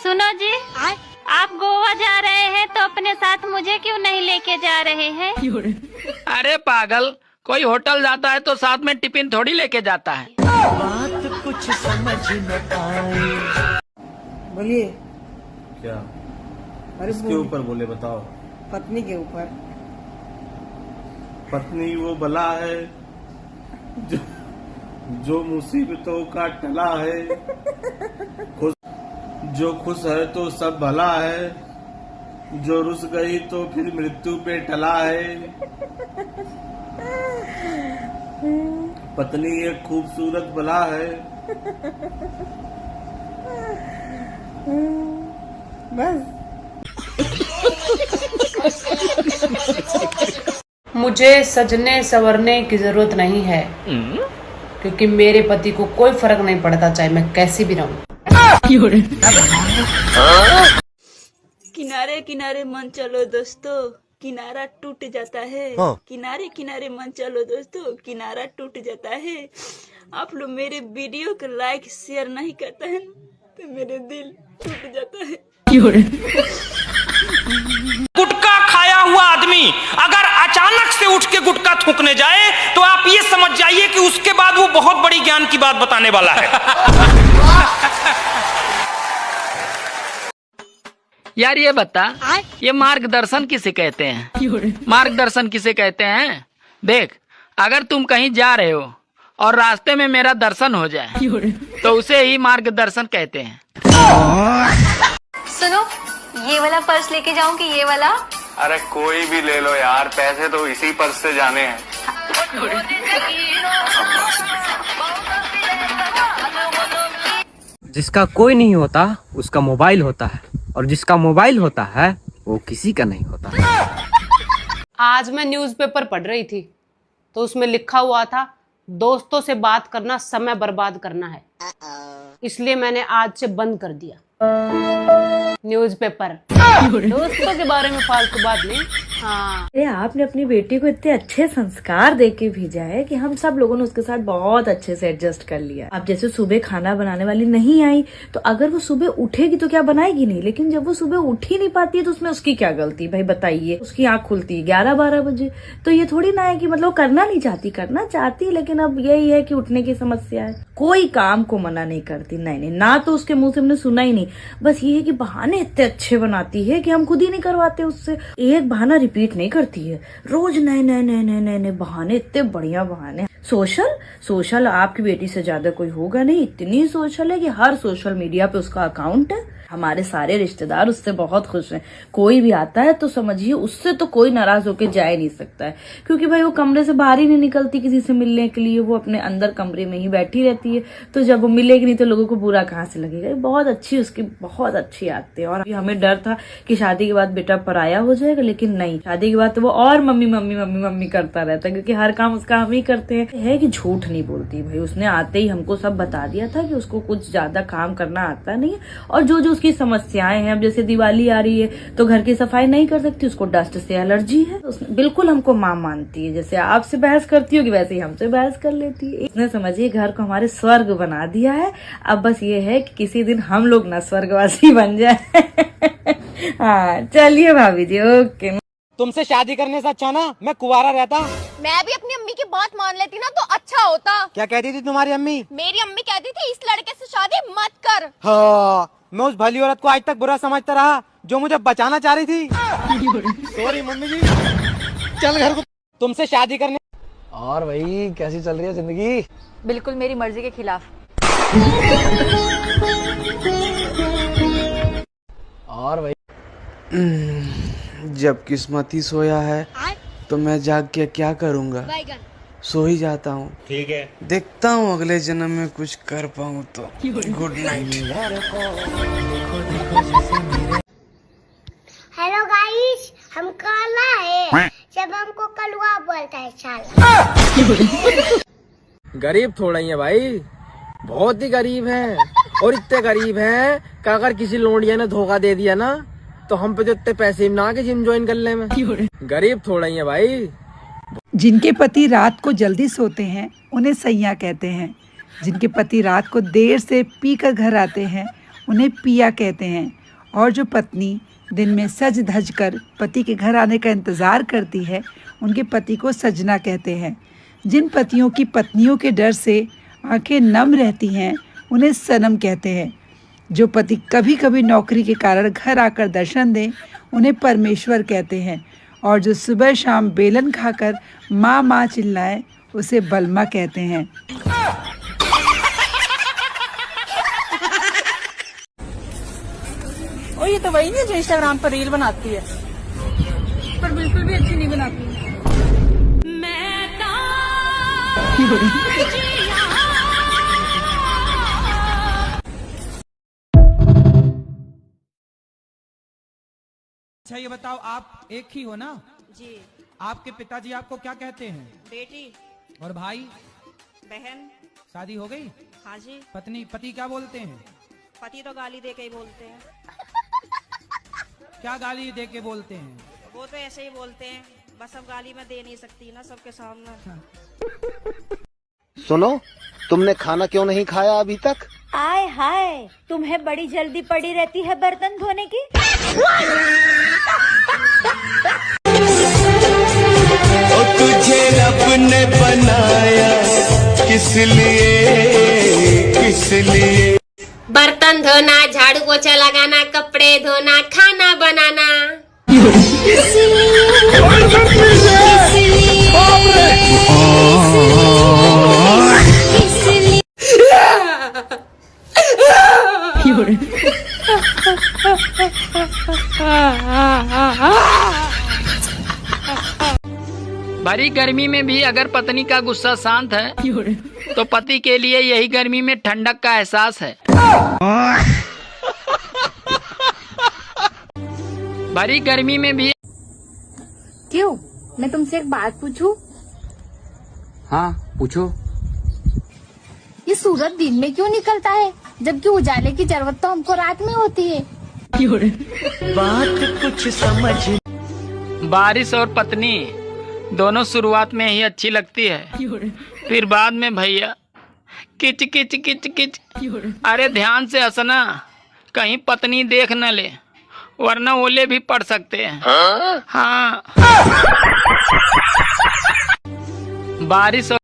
सुनो जी, आप गोवा जा रहे हैं तो अपने साथ मुझे क्यों नहीं लेके जा रहे हैं? अरे पागल, कोई होटल जाता है तो साथ में टिफिन थोड़ी लेके जाता है। बात कुछ समझ न आए। बोलिए। क्या? अरे किसके ऊपर बोले बताओ? पत्नी के ऊपर। पत्नी वो बला है जो मुसीबतों का टला है। जो खुश है तो सब भला है, जो रुस गई तो फिर मृत्यु पे टला है। पत्नी एक खूबसूरत बला है। बस। मुझे सजने संवरने की जरूरत नहीं है, क्योंकि मेरे पति को कोई फर्क नहीं पड़ता चाहे मैं कैसी भी रहूं। किनारे किनारे मन चलो दोस्तों, किनारा टूट जाता है। किनारे किनारे मन चलो दोस्तों, किनारा टूट जाता है। आप लोग मेरे वीडियो को लाइक शेयर नहीं करते हैं तो मेरे दिल टूट जाता है। गुटखा खाया हुआ आदमी अगर अचानक से उठ के गुटखा थूकने जाए तो आप ये समझ जाइए कि उसके बाद वो बहुत बड़ी ज्ञान की बात बताने वाला है। यार ये बता, ये मार्गदर्शन किसे कहते हैं? मार्गदर्शन किसे कहते हैं? देख, अगर तुम कहीं जा रहे हो और रास्ते में मेरा दर्शन हो जाए तो उसे ही मार्गदर्शन कहते हैं। सुनो, ये वाला पर्स लेके जाऊं कि ये वाला? अरे कोई भी ले लो यार, पैसे तो इसी पर्स से जाने हैं। जिसका कोई नहीं होता उसका मोबाइल होता है, और जिसका मोबाइल होता है वो किसी का नहीं होता। आज मैं न्यूज़पेपर पढ़ रही थी तो उसमें लिखा हुआ था, दोस्तों से बात करना समय बर्बाद करना है। इसलिए मैंने आज से बंद कर दिया न्यूज़पेपर। दोस्तों के बारे में फालतू बात नहीं। हाँ, अरे आपने अपनी बेटी को इतने अच्छे संस्कार दे के भेजा है कि हम सब लोगों ने उसके साथ बहुत अच्छे से एडजस्ट कर लिया। अब जैसे सुबह खाना बनाने वाली नहीं आई तो अगर वो सुबह उठेगी तो क्या बनाएगी नहीं, लेकिन जब वो सुबह उठ ही नहीं पाती है तो उसमें उसकी क्या गलती भाई बताइए। उसकी आंख खुलती है 11-12 बजे, तो ये थोड़ी ना है कि मतलब करना नहीं चाहती, करना चाहती, लेकिन अब यही है कि उठने की समस्या है। कोई काम को मना नहीं करती, नहीं ना तो उसके मुंह से हमने सुना ही नहीं। बस ये है कि बहाने इतने अच्छे बनाती है कि हम खुद ही नहीं करवाते उससे। एक बहाना रिपीट नहीं करती है, रोज नए नए नए नए नए नए बहाने, इतने बढ़िया बहाने। सोशल आपकी बेटी से ज्यादा कोई होगा नहीं। इतनी सोशल है कि हर सोशल मीडिया पे उसका अकाउंट है। हमारे सारे रिश्तेदार उससे बहुत खुश हैं। कोई भी आता है तो समझिए उससे तो कोई नाराज होके जा ही नहीं सकता है, क्योंकि भाई वो कमरे से बाहर ही नहीं निकलती किसी से मिलने के लिए। वो अपने अंदर कमरे में ही बैठी रहती है, तो जब वो मिलेगी नहीं तो लोगों को बुरा कहाँ से लगेगा। बहुत अच्छी, उसकी बहुत अच्छी आदतें। और हमें डर था कि शादी के बाद बेटा पराया हो जाएगा, लेकिन नहीं, शादी के बाद तो वो और मम्मी मम्मी मम्मी मम्मी करता रहता है, क्योंकि हर काम उसका हम ही करते हैं। है कि झूठ नहीं बोलती भाई। उसने आते ही हमको सब बता दिया था कि उसको कुछ ज्यादा काम करना आता नहीं है, और जो जो की समस्याएं हैं, अब जैसे दिवाली आ रही है तो घर की सफाई नहीं कर सकती, उसको डस्ट से एलर्जी है। उसने बिल्कुल हमको माँ मानती है, जैसे आपसे बहस करती होगी वैसे ही हमसे बहस कर लेती है। इसने समझिए घर को हमारे स्वर्ग बना दिया है। अब बस ये है कि किसी दिन हम लोग ना स्वर्गवासी बन जाए। हाँ चलिए भाभी जी, ओके। तुमसे शादी करने से अच्छा ना मैं कुंवारा रहता। मैं भी अपनी अम्मी की बात मान लेती ना तो अच्छा होता। क्या कहती थी तुम्हारी अम्मी? मेरी अम्मी कहती थी इस लड़के से शादी मत कर। हाँ, मैं उस भली औरत को आज तक बुरा समझता रहा जो मुझे बचाना चाह रही थी। सॉरी मम्मी जी, चल घर को। तुमसे शादी करने। और भाई कैसी चल रही है जिंदगी? बिल्कुल मेरी मर्जी के खिलाफ। और भाई जब किस्मत ही सोया है तो मैं जाग के क्या करूँगा? सो ही जाता हूँ। ठीक है, देखता हूँ अगले जन्म में कुछ कर पाऊँ तो। Good night. हेलो गाइस, हम काला है जब हमको कलवा बोलता है साला। गरीब थोड़ा ही है भाई, बहुत ही गरीब है। और इतने गरीब है कि अगर किसी लोंडिया ने धोखा दे दिया ना तो हम पे तो इतने पैसे ना के जिम ज्वाइन कर ले में। गरीब थोड़ा ही है भाई। जिनके पति रात को जल्दी सोते हैं उन्हें सैया कहते हैं। जिनके पति रात को देर से पी कर घर आते हैं उन्हें पिया कहते हैं। और जो पत्नी दिन में सज धज कर पति के घर आने का इंतज़ार करती है, उनके पति को सजना कहते हैं। जिन पतियों की पत्नियों के डर से आंखें नम रहती हैं, उन्हें सनम कहते हैं। जो पति कभी कभी नौकरी के कारण घर आकर दर्शन दें, उन्हें परमेश्वर कहते हैं। और जो सुबह शाम बेलन खाकर माँ माँ चिल्लाए, उसे बलमा कहते हैं। और ये तो वही नहीं जो इंस्टाग्राम पर रील बनाती है, पर बिल्कुल भी अच्छी नहीं बनाती। अच्छा ये बताओ, आप एक ही हो ना? जी। आपके पिताजी आपको क्या कहते हैं? बेटी। और भाई? बहन। शादी हो गई? हाँ जी। पति क्या बोलते हैं? पति तो गाली दे के ही बोलते हैं। क्या गाली दे के बोलते हैं? वो तो ऐसे ही बोलते हैं, बस अब गाली मैं दे नहीं सकती ना सबके सामने। सुनो, तुमने खाना क्यों नहीं खाया अभी तक? आय हाय, तुम्हें बड़ी जल्दी पड़ी रहती है बर्तन धोने की। ओ तुझे रब ने बनाया किस लिए? बर्तन धोना, झाड़ू पोछा लगाना, कपड़े धोना, खाना बनाना। भरी गर्मी में भी अगर पत्नी का गुस्सा शांत है, तो पति के लिए यही गर्मी में ठंडक का एहसास है। भरी गर्मी में भी। क्यों, मैं तुमसे एक बात पूछूं? हाँ पूछो। ये सूरज दिन में क्यों निकलता है, जबकि उजाले की जरूरत तो हमको रात में होती है? बात कुछ समझ। बारिश और पत्नी दोनों शुरुआत में ही अच्छी लगती है, फिर बाद में भैया किच किच किच किच। अरे ध्यान से हंसना, कहीं पत्नी देख न ले, वरना ओले भी पड़ सकते हैं। हाँ। बारिश